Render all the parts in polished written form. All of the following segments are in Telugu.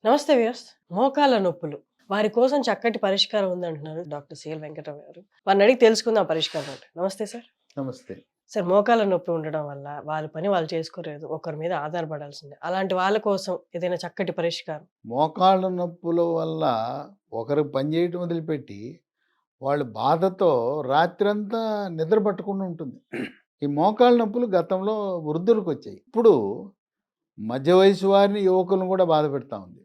నమస్తే వ్యూయర్స్. మోకాళ్ళ నొప్పులు. వారి కోసం చక్కటి పరిష్కారం ఉందంటున్నారు డాక్టర్ సిఎల్ వెంకటరావు గారు. వారిని అడిగి తెలుసుకుందాం పరిష్కారం ఏంటో. నమస్తే సార్. నమస్తే. సార్, మోకాళ్ళ నొప్పి ఉండడం వల్ల వాళ్ళ పని వాళ్ళు చేసుకోలేరు. ఒకరి మీద ఆధారపడాల్సిందే. అలాంటి వాళ్ళ కోసం ఏదైనా చక్కటి పరిష్కారం. మోకాళ్ళ నొప్పుల వల్ల ఒకరు పని చేయటం వదిలిపెట్టి, వాళ్ళు బాధతో రాత్రంతా నిద్ర పట్టకుండా ఉంటుంది. ఈ మోకాళ్ళ నొప్పులు గతంలో వృద్ధులకొచ్చాయి. ఇప్పుడు మధ్య వయసు వారిని, యువకులను కూడా బాధపెడతా ఉంది.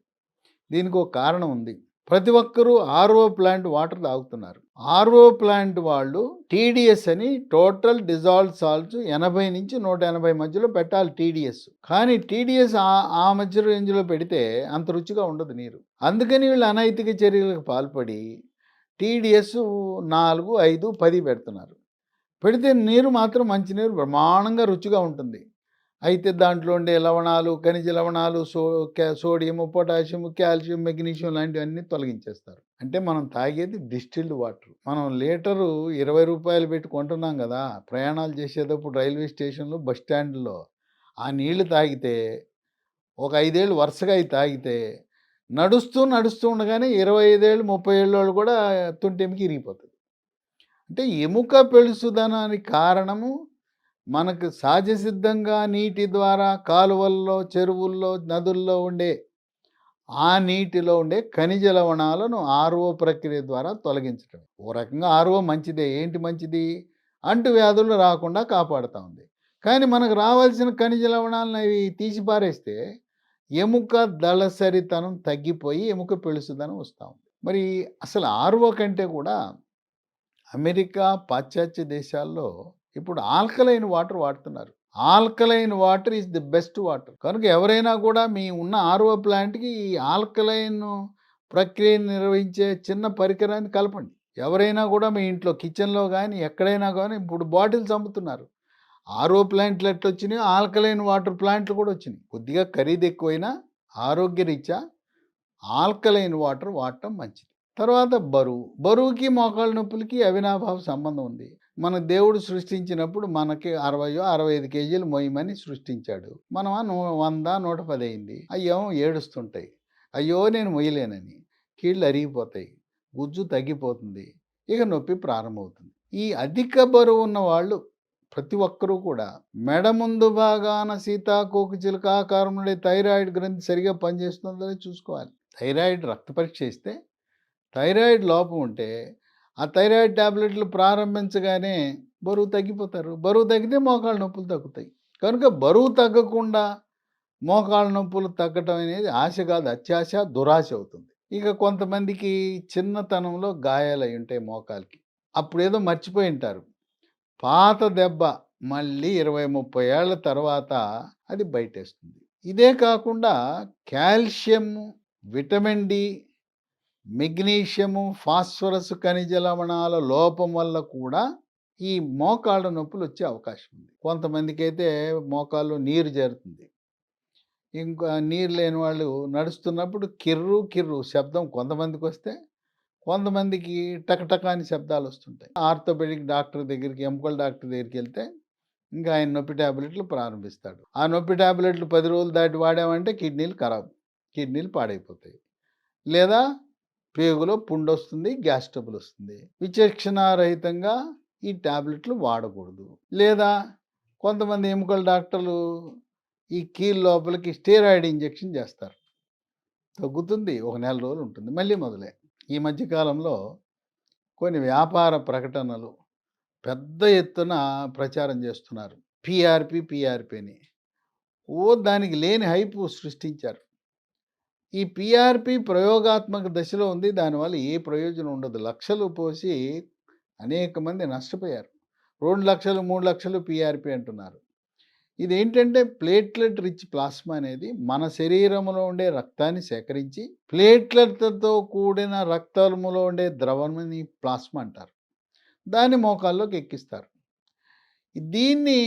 దీనికి ఒక కారణం ఉంది. ప్రతి ఒక్కరూ ఆర్ఓ ప్లాంట్ వాటర్ తాగుతున్నారు. ఆర్ఓ ప్లాంట్ వాళ్ళు టీడీఎస్ అని టోటల్ డిజాల్వ్ సాల్ట్స్ 80 నుంచి 180 మధ్యలో పెట్టాలి టీడీఎస్. కానీ టీడీఎస్ ఆ మధ్య రేంజ్లో పెడితే అంత రుచిగా ఉండదు నీరు. అందుకని వీళ్ళు అనైతిక చర్యలకు పాల్పడి టీడీఎస్ 4, 5, 10 పెడుతున్నారు. పెడితే నీరు మాత్రం మంచినీరు బ్రహ్మాండంగా రుచిగా ఉంటుంది. అయితే దాంట్లో ఉండే లవణాలు, ఖనిజ లవణాలు, సోడియము, పొటాషియం, కాల్షియం, మెగ్నీషియం లాంటివన్నీ తొలగించేస్తారు. అంటే మనం తాగేది డిస్టిల్డ్ వాటర్. మనం లీటరు 20 రూపాయలు పెట్టి కొంటున్నాం కదా, ప్రయాణాలు చేసేటప్పుడు రైల్వే స్టేషన్లో, బస్ స్టాండ్లో ఆ నీళ్లు తాగితే, ఒక 5 ఏళ్ళు వరుసగా అవి తాగితే నడుస్తూ ఉండగానే 25 ఏళ్ళు 30 ఏళ్ళ వాళ్ళు కూడా తుంటెమికి ఇరిగిపోతుంది. అంటే ఎముక పెళుసుదనానికి కారణము మనకు సహజసిద్ధంగా నీటి ద్వారా కాలువల్లో, చెరువుల్లో, నదుల్లో ఉండే ఆ నీటిలో ఉండే ఖనిజ లవణాలను ఆర్ఓ ప్రక్రియ ద్వారా తొలగించడం. ఓ రకంగా ఆర్ఓ మంచిదే. ఏంటి మంచిది? అంటువ్యాధులు రాకుండా కాపాడుతూ ఉంది. కానీ మనకు రావాల్సిన ఖనిజ లవణాలను అవి తీసి పారేస్తే ఎముక దళసరితనం తగ్గిపోయి ఎముక పెళుసుదనం వస్తూ ఉంది. మరి అసలు ఆర్ఓ కంటే కూడా అమెరికా, పాశ్చాత్య దేశాల్లో ఇప్పుడు ఆల్కలైన్ వాటర్ వాడుతున్నారు. Alkaline water is the best water. కనుక ఎవరైనా కూడా మీ ఉన్న ఆర్ఓ ప్లాంట్కి ఈ ఆల్కలైన్ ప్రక్రియను నిర్వహించే చిన్న పరికరాన్ని కలపండి. ఎవరైనా కూడా మీ ఇంట్లో కిచెన్లో కానీ ఎక్కడైనా కానీ ఇప్పుడు బాటిల్స్ అమ్ముతున్నారు. ఆర్ఓ ప్లాంట్లు ఎట్లా వచ్చినాయో ఆల్కలైన్ వాటర్ ప్లాంట్లు కూడా వచ్చినాయి. కొద్దిగా ఖరీదు ఎక్కువైనా ఆరోగ్యరీత్యా ఆల్కలైన్ వాటర్ వాడటం మంచిది. తర్వాత బరువుకి మోకాళ్ళ నొప్పులకి అవినాభావ సంబంధం ఉంది. మన దేవుడు సృష్టించినప్పుడు మనకి 65 కేజీలు మోయమని సృష్టించాడు. మనం 100, 110 అయింది. అయ్యో ఏడుస్తుంటాయి. అయ్యో నేను మొయ్యలేనని. కీళ్ళు అరిగిపోతాయి, గుజ్జు తగ్గిపోతుంది, ఇక నొప్పి ప్రారంభమవుతుంది. ఈ అధిక బరువు ఉన్న వాళ్ళు ప్రతి ఒక్కరూ కూడా మెడ ముందు భాగాన సీతాకోక చిలుక ఆకారం ఉండే థైరాయిడ్ గ్రంథి సరిగా పనిచేస్తుందో చూసుకోవాలి. థైరాయిడ్ రక్త పరీక్ష ఇస్తే థైరాయిడ్ లోపం ఉంటే ఆ థైరాయిడ్ ట్యాబ్లెట్లు ప్రారంభించగానే బరువు తగ్గిపోతారు. బరువు తగ్గితే మోకాళ్ళ నొప్పులు తగ్గుతాయి. కనుక బరువు తగ్గకుండా మోకాళ్ళ నొప్పులు తగ్గటం అనేది ఆశ కాదు, అత్యాశ, దురాశ అవుతుంది. ఇక కొంతమందికి చిన్నతనంలో గాయాలు అయి ఉంటాయి మోకాలికి. అప్పుడేదో మర్చిపోయి ఉంటారు. పాత దెబ్బ మళ్ళీ 20-30 ఏళ్ల తర్వాత అది బయటేస్తుంది. ఇదే కాకుండా calcium, vitamin D, magnesium, phosphorus ఖనిజ లవణాల లోపం వల్ల కూడా ఈ మోకాళ్ళ నొప్పులు వచ్చే అవకాశం ఉంది. కొంతమందికి అయితే మోకాల్లో నీరు చేరుతుంది. ఇంకా నీరు లేని వాళ్ళు నడుస్తున్నప్పుడు కిర్రు శబ్దం కొంతమందికి వస్తే, కొంతమందికి టకటక అని శబ్దాలు వస్తుంటాయి. ఆర్థోపెడిక్ డాక్టర్ దగ్గరికి, ఎముకల డాక్టర్ దగ్గరికి వెళ్తే ఇంకా ఆయన నొప్పి ట్యాబ్లెట్లు ప్రారంభిస్తాడు. ఆ నొప్పి ట్యాబ్లెట్లు 10 రోజులు దాటి వాడామంటే కిడ్నీలు పాడైపోతాయి. లేదా పేగులో పుండు వస్తుంది, గ్యాస్ ట్రబుల్ వస్తుంది. విచక్షణారహితంగా ఈ ట్యాబ్లెట్లు వాడకూడదు. లేదా కొంతమంది ఎముకల డాక్టర్లు ఈ కీళ్ళ లోపలికి స్టెరాయిడ్ ఇంజెక్షన్ చేస్తారు. తగ్గుతుంది, ఒక నెల రోజులు ఉంటుంది, మళ్ళీ మొదలే. ఈ మధ్యకాలంలో కొన్ని వ్యాపార ప్రకటనలు పెద్ద ఎత్తున ప్రచారం చేస్తున్నారు. పిఆర్పి అని దానికి లేని హైపు సృష్టించారు. ఈ పిఆర్పి ప్రయోగాత్మక దశలో ఉంది. దానివల్ల ఏ ప్రయోజనం ఉండదు. లక్షలు పోసి అనేక మంది నష్టపోయారు. 2 లక్షలు 3 లక్షలు పిఆర్పి అంటున్నారు. ఇదేంటంటే ప్లేట్లెట్ రిచ్ ప్లాస్మా అనేది మన శరీరంలో ఉండే రక్తాన్ని సేకరించి ప్లేట్లెట్లతో కూడిన రక్తంలో ఉండే ద్రవణని ప్లాస్మా అంటారు. దాన్ని మోకాల్లోకి ఎక్కిస్తారు. దీన్ని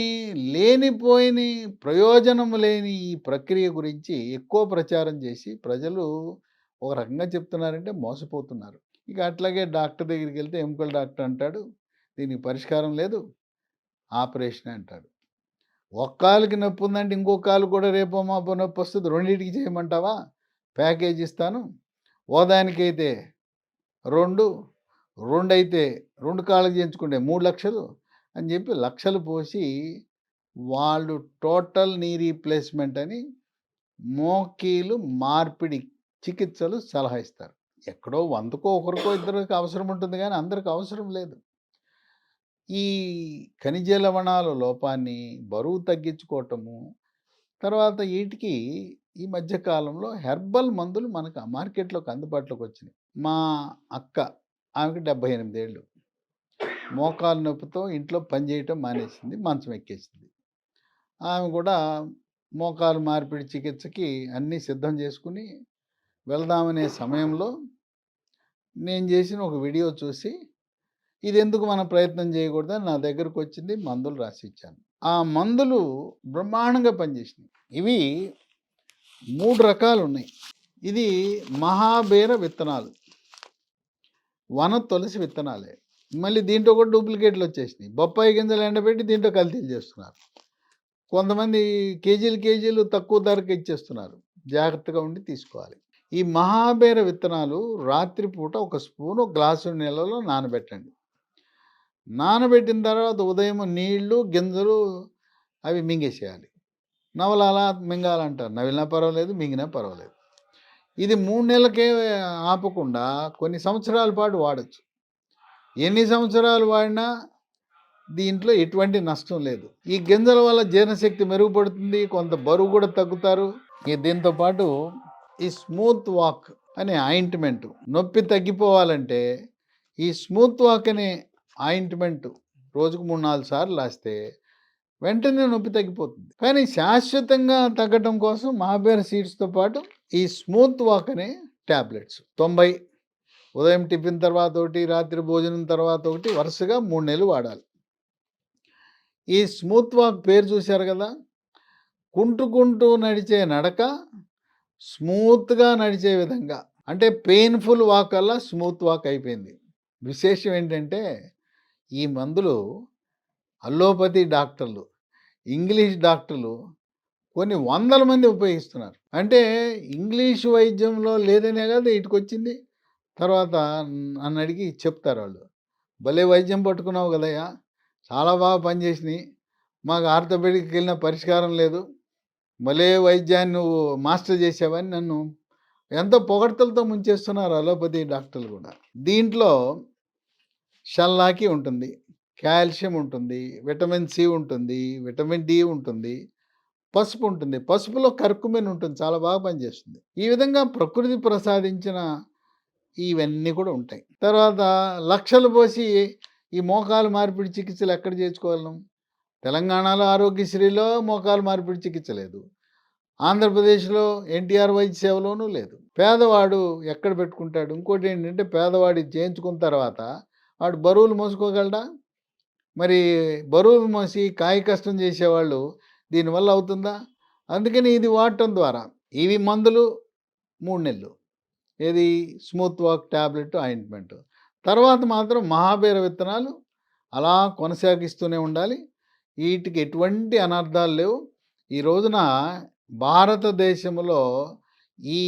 లేనిపోయిన ప్రయోజనం లేని ఈ ప్రక్రియ గురించి ఎక్కువ ప్రచారం చేసి ప్రజలు ఒక రకంగా చెప్తున్నారంటే మోసపోతున్నారు. ఇక అట్లాగే డాక్టర్ దగ్గరికి వెళ్తే ఎముకల డాక్టర్ అంటాడు దీనికి పరిష్కారం లేదు, ఆపరేషన్ అంటాడు. ఒక కాలుకి నొప్పి ఉందంటే ఇంకో కాలు కూడా రేపో మాపో నొప్పి వస్తుంది, రెండింటికి చేయమంటావా? ప్యాకేజ్ ఇస్తాను, ఓదానికైతే 2, 2 అయితే 2 కాళ్ళకి చేయించుకుంటే 3 లక్షలు అని చెప్పి లక్షలు పోసి వాళ్ళు టోటల్ నీ రీప్లేస్మెంట్ అని మోకీలు మార్పిడి చికిత్సలు సలహా ఇస్తారు. ఎక్కడో 100కో ఒకరికో ఇద్దరికి అవసరం ఉంటుంది కానీ అందరికి అవసరం లేదు. ఈ ఖనిజ లవణాల లోపాన్ని, బరువు తగ్గించుకోవటము, తర్వాత వీటికి ఈ మధ్య కాలంలో హెర్బల్ మందులు మనకు మార్కెట్లోకి అందుబాటులోకి వచ్చినాయి. మా అక్క, ఆమెకి 78 ఏళ్ళు, మోకాలు నొప్పితో ఇంట్లో పని చేయటం మానేసింది, మంచం ఎక్కేసింది. ఆమె కూడా మోకాలు మార్పిడి చికిత్సకి అన్నీ సిద్ధం చేసుకుని వెళ్దామనే సమయంలో నేను చేసిన ఒక వీడియో చూసి ఇది ఎందుకు మనం ప్రయత్నం చేయకూడదని నా దగ్గరకు వచ్చింది, మందులు రాసి ఇచ్చాను. ఆ మందులు బ్రహ్మాండంగా పనిచేసినాయి. ఇవి 3 రకాలు ఉన్నాయి. ఇది మహాబేర విత్తనాలు, వన తులసి విత్తనాలే. మళ్ళీ దీంట్లో కూడా డూప్లికేట్లు వచ్చేసినాయి. బొప్పాయి గింజలు ఎండబెట్టి దీంట్లో కల్తీలు చేస్తున్నారు. కొంతమంది కేజీలు తక్కువ ధరకు ఇచ్చేస్తున్నారు. జాగ్రత్తగా ఉండి తీసుకోవాలి. ఈ మహాబేర విత్తనాలు రాత్రిపూట 1 స్పూను గ్లాసు నీళ్ళలో నానబెట్టండి. నానబెట్టిన తర్వాత ఉదయం నీళ్లు, గింజలు అవి మింగేసేయాలి. నవలాలా మింగాలంటారు. నవిలినా పర్వాలేదు, మింగినా పర్వాలేదు. ఇది 3 నెలలకే ఆపకుండా కొన్ని సంవత్సరాల పాటు వాడచ్చు. ఎన్ని సంవత్సరాలు వాడినా దీంట్లో ఎటువంటి నష్టం లేదు. ఈ గింజల వల్ల జీర్ణశక్తి మెరుగుపడుతుంది, కొంత బరువు కూడా తగ్గుతారు. దీంతో పాటు ఈ స్మూత్ వాక్ అనే ఆయింట్మెంట్, నొప్పి తగ్గిపోవాలంటే ఈ స్మూత్ వాక్ అనే ఆయింట్మెంట్ రోజుకు 3-4 సార్లు రాస్తే వెంటనే నొప్పి తగ్గిపోతుంది. కానీ శాశ్వతంగా తగ్గటం కోసం మహాబేర సీడ్స్తో పాటు ఈ స్మూత్ వాక్ అనే ట్యాబ్లెట్స్ 90 ఉదయం టిఫిన్ తర్వాత ఒకటి, రాత్రి భోజనం తర్వాత ఒకటి, వరుసగా 3 నెలలు వాడాలి. ఈ స్మూత్ వాక్ పేరు చూశారు కదా, కుంటూ నడిచే నడక స్మూత్గా నడిచే విధంగా, అంటే పెయిన్ఫుల్ వాక్ వల్ల స్మూత్ వాక్ అయిపోయింది. విశేషం ఏంటంటే ఈ మందులు అల్లోపతి డాక్టర్లు, ఇంగ్లీష్ డాక్టర్లు కొన్ని 100 మంది ఉపయోగిస్తున్నారు. అంటే ఇంగ్లీష్ వైద్యంలో లేదనే కదా ఇటుకు వచ్చింది. తర్వాత నన్ను అడిగి చెప్తారు వాళ్ళు, భలే వైద్యం పట్టుకున్నావు కదయ్యా, చాలా బాగా పనిచేసినాయి, మాకు ఆర్థోపెడిక్కి వెళ్ళిన పరిష్కారం లేదు, భలే వైద్యాన్ని నువ్వు మాస్టర్ చేసావని నన్ను ఎంతో పొగడ్తలతో ముంచేస్తున్నారు అలోపతి డాక్టర్లు కూడా. దీంట్లో షల్లాకి ఉంటుంది, కాల్షియం ఉంటుంది, విటమిన్ సి ఉంటుంది, విటమిన్ డి ఉంటుంది, పసుపు ఉంటుంది. పసుపులో కర్కుమిన్ ఉంటుంది, చాలా బాగా పనిచేస్తుంది. ఈ విధంగా ప్రకృతి ప్రసాదించిన ఇవన్నీ కూడా ఉంటాయి. తర్వాత లక్షలు పోసి ఈ మోకాలు మార్పిడి చికిత్సలు ఎక్కడ చేయించుకోగలం? తెలంగాణలో ఆరోగ్యశ్రీలో మోకాలు మార్పిడి చికిత్స లేదు, ఆంధ్రప్రదేశ్లో ఎన్టీఆర్ వైద్య సేవలోనూ లేదు. పేదవాడు ఎక్కడ పెట్టుకుంటాడు? ఇంకోటి ఏంటంటే పేదవాడి చేయించుకున్న తర్వాత వాడు బరువులు మోసుకోగలడా? మరి బరువులు మోసి కాయ కష్టం చేసేవాళ్ళు దీనివల్ల అవుతుందా? అందుకని ఇది వాడటం ద్వారా ఇవి మందులు 3 నెలలు, ఏది స్మూత్ వాక్ ట్యాబ్లెట్, ఆయింట్మెంట్. తర్వాత మాత్రం మహాబేర విత్తనాలు అలా కొనసాగిస్తూనే ఉండాలి. వీటికి ఎటువంటి అనర్థాలు లేవు. ఈ రోజున భారతదేశంలో ఈ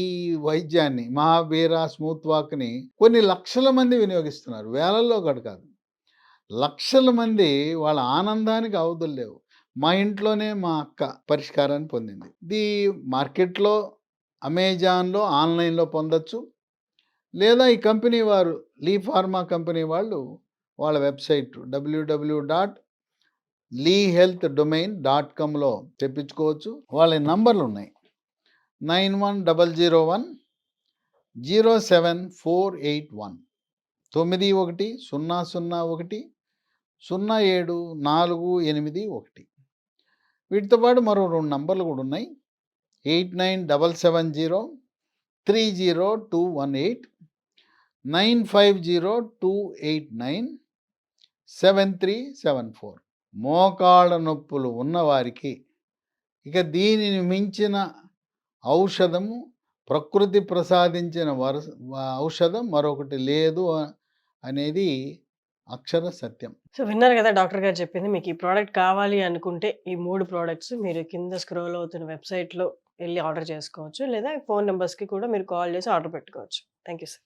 వైద్యాన్ని, మహాబేర స్మూత్ వాక్ని కొన్ని లక్షల మంది వినియోగిస్తున్నారు, వేలల్లో ఒకటి కాదు, లక్షల మంది. వాళ్ళ ఆనందానికి అవధులు లేవు. మా ఇంట్లోనే మా అక్క పరిష్కారాన్ని పొందింది. ఇది మార్కెట్లో, అమెజాన్లో, ఆన్లైన్లో పొందొచ్చు. లేదా ఈ కంపెనీ వారు, లీ ఫార్మా కంపెనీ వాళ్ళు వాళ్ళ వెబ్సైట్ www.leehealthdomain.comలో తెప్పించుకోవచ్చు. వాళ్ళ నంబర్లు ఉన్నాయి, 9100107481, 9100100748. వీటితో పాటు మరో 2 నంబర్లు కూడా ఉన్నాయి, 8977030218, 9502897374. మోకాళ్ళ నొప్పులు ఉన్నవారికి ఇక దీనిని మించిన ఔషధము, ప్రకృతి ప్రసాదించిన ఔషధం మరొకటి లేదు అనేది అక్షర సత్యం. సో విన్నారు కదా డాక్టర్ గారు చెప్పింది. మీకు ఈ ప్రోడక్ట్ కావాలి అనుకుంటే ఈ 3 ప్రోడక్ట్స్ మీరు కింద స్క్రోల్ అవుతున్న వెబ్సైట్లో వెళ్ళి ఆర్డర్ చేసుకోవచ్చు. లేదా ఫోన్ నంబర్స్‌కి కూడా మీరు కాల్ చేసి ఆర్డర్ పెట్టుకోవచ్చు. Thank you sir.